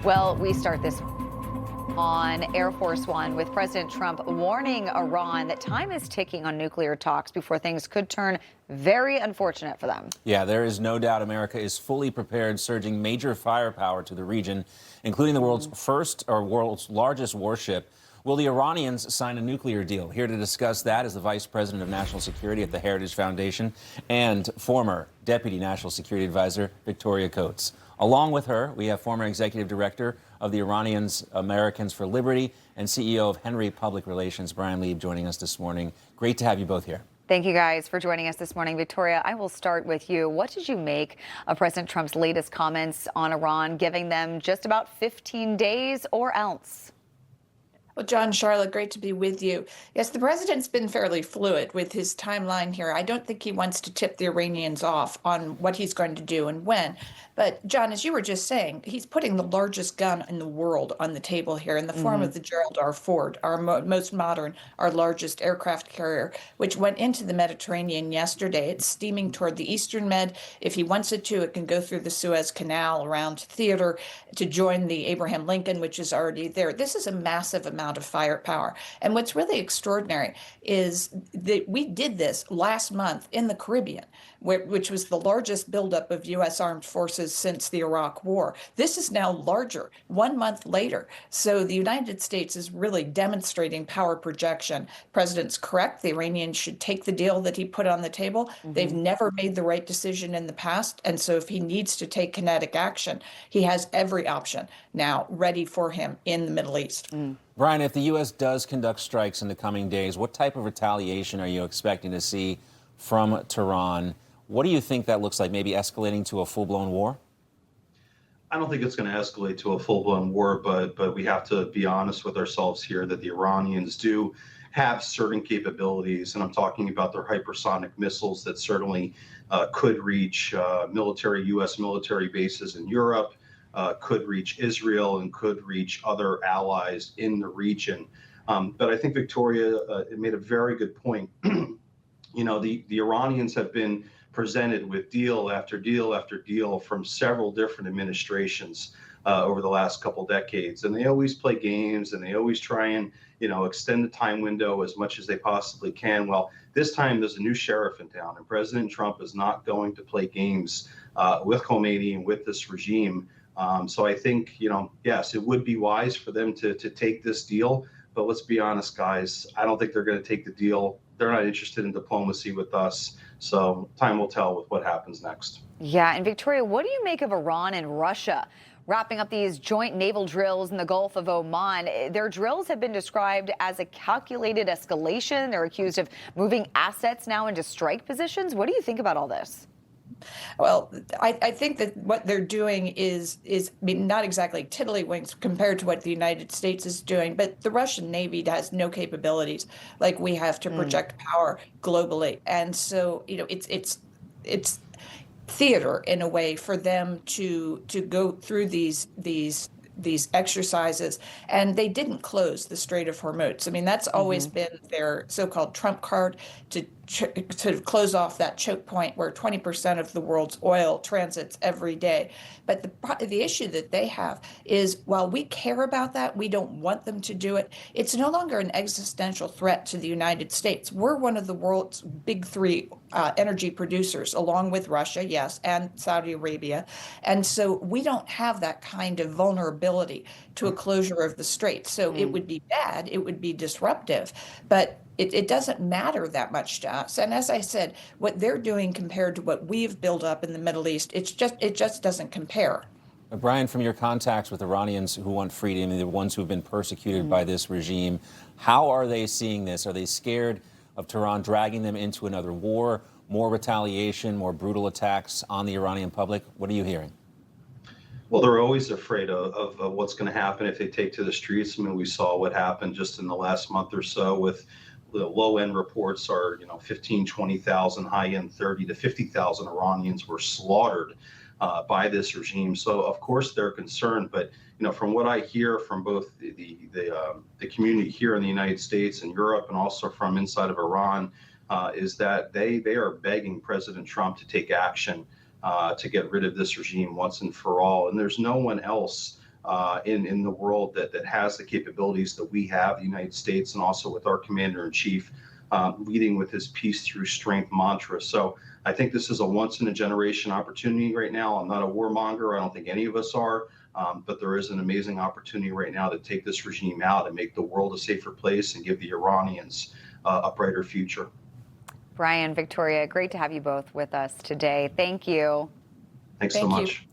Well, we start this on Air Force One with President Trump warning Iran that time is ticking on nuclear talks before things could turn very unfortunate for them. Yeah, there is no doubt America is fully prepared, surging major firepower to the region, including the world's largest warship. Will the Iranians sign a nuclear deal? Here to discuss that is the Vice President of National Security at the Heritage Foundation and former Deputy National Security Advisor Victoria Coates. Along with her, we have former Executive Director of the Iranians Americans for Liberty and CEO of Henry Public Relations, Bryan Leib, joining us this morning. Great to have you both here. Thank you guys for joining us this morning. Victoria, I will start with you. What did you make of President Trump's latest comments on Iran, giving them just about 15 days or else? Well, John, Charlotte, great to be with you. Yes, the president's been fairly fluid with his timeline here. I don't think he wants to tip the Iranians off on what he's going to do and when. But, John, as you were just saying, he's putting the largest gun in the world on the table here in the form of the Gerald R. Ford, our most modern, our largest aircraft carrier, which went into the Mediterranean yesterday. It's steaming toward the Eastern Med. If he wants it to, it can go through the Suez Canal around Theater to join the Abraham Lincoln, which is already there. This is a massive amount of firepower. And what's really extraordinary is that we did this last month in the Caribbean, which was the largest buildup of U.S. armed forces since the Iraq War. This is now larger, 1 month later. So the United States is really demonstrating power projection. President's correct. The Iranians should take the deal that he put on the table. They've never made the right decision in the past. And so if he needs to take kinetic action, he has every option now ready for him in the Middle East. Bryan, if the U.S. does conduct strikes in the coming days, what type of retaliation are you expecting to see from Tehran? What do you think that looks like? Maybe escalating to a full-blown war? I don't think it's going to escalate to a full-blown war, but we have to be honest with ourselves here that the Iranians do have certain capabilities, and I'm talking about their hypersonic missiles that certainly could reach U.S. military bases in Europe, could reach Israel, and could reach other allies in the region. But I think Victoria made a very good point. You know, the Iranians have been presented with deal after deal after deal from several different administrations over the last couple decades. And they always play games, and they always try and, extend the time window as much as they possibly can. Well, this time there's a new sheriff in town, and President Trump is not going to play games with Khomeini and with this regime. So I think, yes, it would be wise for them to take this deal. But let's be honest, guys, I don't think they're going to take the deal. They're not interested in diplomacy with us. So time will tell with what happens next. Yeah. And Victoria, what do you make of Iran and Russia wrapping up these joint naval drills in the Gulf of Oman? Their drills have been described as a calculated escalation. They're accused of moving assets now into strike positions. What do you think about all this? Well, I think that what they're doing is not exactly tiddlywinks compared to what the United States is doing, but the Russian Navy has no capabilities like we have to project power globally. And so, it's theater in a way for them to go through these exercises, and they didn't close the Strait of Hormuz. I mean, that's always been their so-called trump card to close off that choke point where 20% of the world's oil transits every day. But the issue that they have is, while we care about that, we don't want them to do it. It's no longer an existential threat to the United States. We're one of the world's big three energy producers, along with Russia, yes, and Saudi Arabia. And so we don't have that kind of vulnerability to a closure of the strait. So it would be bad, it would be disruptive, but it doesn't matter that much to us. And as I said, what they're doing compared to what we've built up in the Middle East, it just doesn't compare. Bryan, from your contacts with Iranians who want freedom, the ones who have been persecuted by this regime, how are they seeing this? Are they scared of Tehran dragging them into another war, more retaliation, more brutal attacks on the Iranian public? What are you hearing? Well, they're always afraid of what's going to happen if they take to the streets. I mean, we saw what happened just in the last month or so with the low-end reports are, 15, 20,000, high-end 30 to 50,000 Iranians were slaughtered by this regime. So, of course, they're concerned. But, from what I hear from both the community here in the United States and Europe, and also from inside of Iran, is that they are begging President Trump to take action to get rid of this regime once and for all. And there's no one else in the world that has the capabilities that we have, the United States, and also with our commander-in-chief leading with his peace through strength mantra. So I think this is a once-in-a-generation opportunity right now. I'm not a warmonger. I don't think any of us are. But there is an amazing opportunity right now to take this regime out and make the world a safer place and give the Iranians a brighter future. Bryan, Victoria, great to have you both with us today. Thank you. Thanks so much.